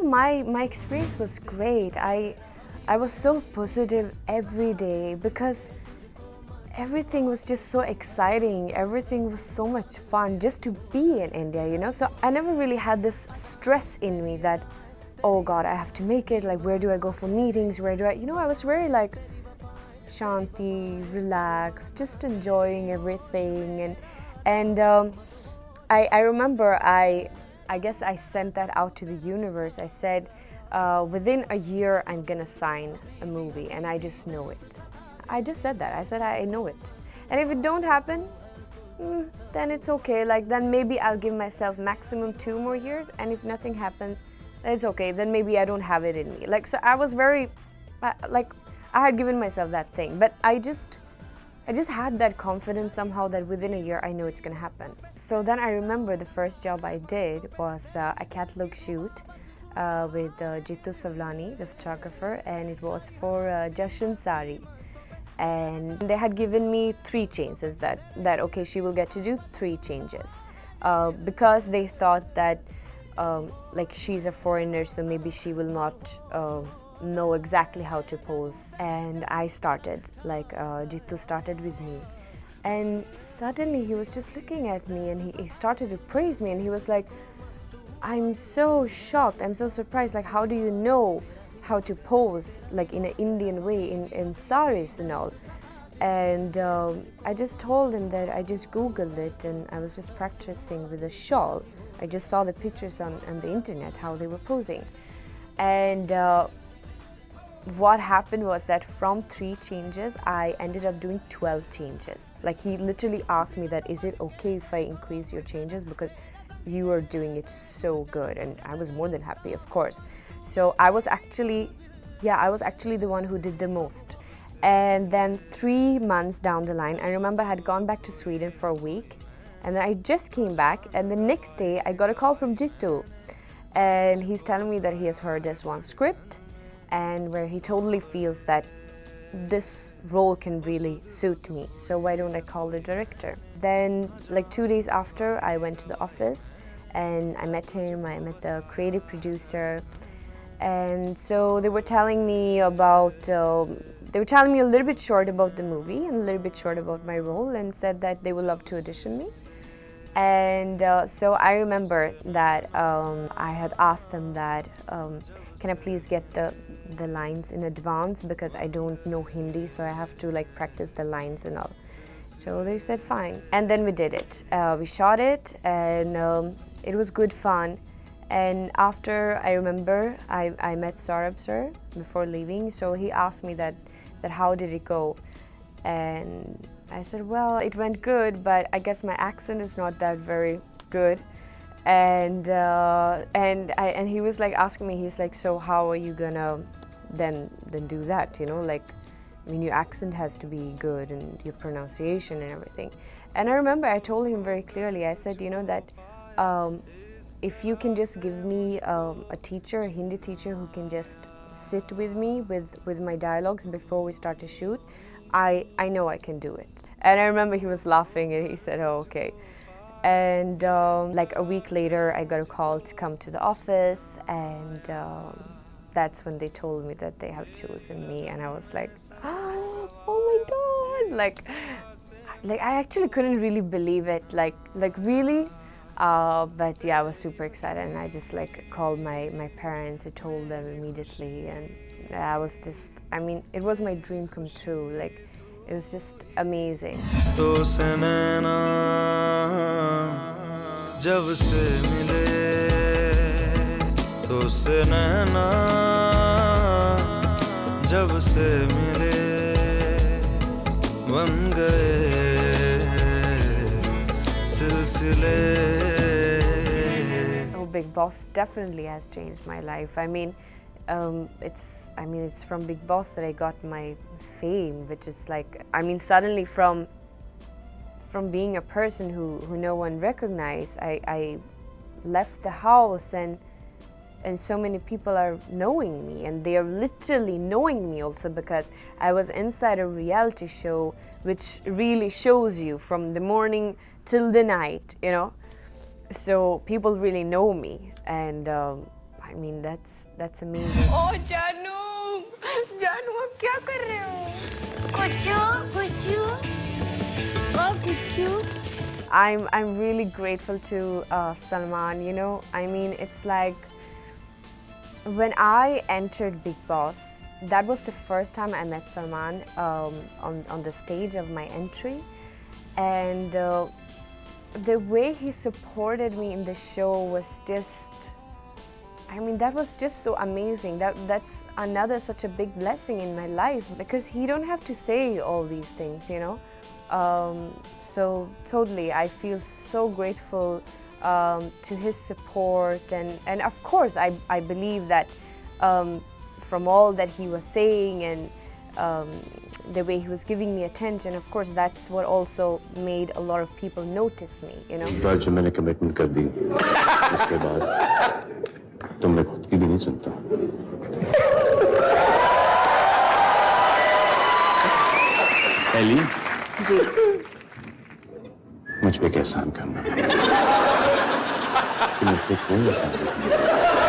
My experience was great. I was so positive every day because everything was just so exciting. Everything was so much fun just to be in India. So I never really had this stress in me that, oh God, I have to make it. Like, where do I go for meetings? Where do I, I was very like shanti, relaxed, just enjoying everything. And I remember I guess I sent that out to the universe. I said, within a year, I'm gonna sign a movie, and I just know it. I just said that. I said, I know it. And if it don't happen, then it's okay. Like, then maybe I'll give myself maximum 2 more years, and if nothing happens, then it's okay. Then maybe I don't have it in me. Like, so I was very, like, I had given myself that thing. But I just had that confidence somehow that within a year I know it's gonna happen. So then I remember the first job I did was a catalog shoot with Jitu Savlani, the photographer, and it was for Jashan Sari. And they had given me 3 changes that okay, she will get to do 3 changes because they thought that like she's a foreigner, so maybe she will not know exactly how to pose. And I started, like Jitu started with me, and suddenly he was just looking at me and he started to praise me, and he was like, I'm so shocked, I'm so surprised, like, how do you know how to pose like in an Indian way in saris and all? And I just told him that I just googled it and I was just practicing with a shawl. I just saw the pictures on the internet, how they were posing. And what happened was that from 3 changes, I ended up doing 12 changes. Like, he literally asked me that, is it okay if I increase your changes, because you are doing it so good? And I was more than happy, of course. So I was actually the one who did the most. And then 3 months down the line, I remember I had gone back to Sweden for a week, and then I just came back, and the next day I got a call from Jitu, and he's telling me that he has heard this one script and where he totally feels that this role can really suit me, so why don't I call the director? Then, like 2 days after, I went to the office and I met him, I met the creative producer, and so they were telling me about, they were telling me a little bit short about the movie and a little bit short about my role, and said that they would love to audition me. And so I remember that I had asked them that, can I please get the lines in advance, because I don't know Hindi, so I have to like practice the lines and all. So they said fine, and then we did it. We shot it, and it was good fun. And after, I remember I met Saurabh sir before leaving, so he asked me that how did it go, and I said, well, it went good, but I guess my accent is not that very good. And he was like asking me, he's like, so how are you gonna then do that, like, I mean, your accent has to be good and your pronunciation and everything. And I remember I told him very clearly, I said, that if you can just give me a teacher, a Hindi teacher, who can just sit with me with my dialogues before we start to shoot, I know I can do it. And I remember he was laughing and he said, oh, okay. And like a week later, I got a call to come to the office, and that's when they told me that they have chosen me, and I was like, oh my God, like I actually couldn't really believe it, like really. But yeah, I was super excited, and I just like called my parents. I told them immediately, and I was just, I mean, it was my dream come true. Like, it was just amazing. Oh, Big Boss definitely has changed my life. I mean, it's from Big Boss that I got my fame, which is like, I mean, suddenly from being a person who no one recognized, I left the house, and so many people are knowing me, and they are literally knowing me also because I was inside a reality show which really shows you from the morning till the night, So people really know me, and I mean, that's amazing. Oh, Janu! Janu, आप क्या कर रहे हो? कुच्चू? Oh, कुच्चू? I'm really grateful to Salman. You know, I mean, it's like when I entered Big Boss, that was the first time I met Salman on the stage of my entry, and the way he supported me in the show was just, I mean, that was just so amazing. That's another such a big blessing in my life, because he don't have to say all these things, you know. So totally, I feel so grateful to his support, and of course I believe that from all that he was saying and the way he was giving me attention, of course that's what also made a lot of people notice me, you know. एक बार जब मैंने commitment कर दी, उसके बाद तो मैं खुद की भी नहीं सुनता। एली जी, मुझ पे क्या एहसान करना कि मुझ पे कोई एहसान नहीं।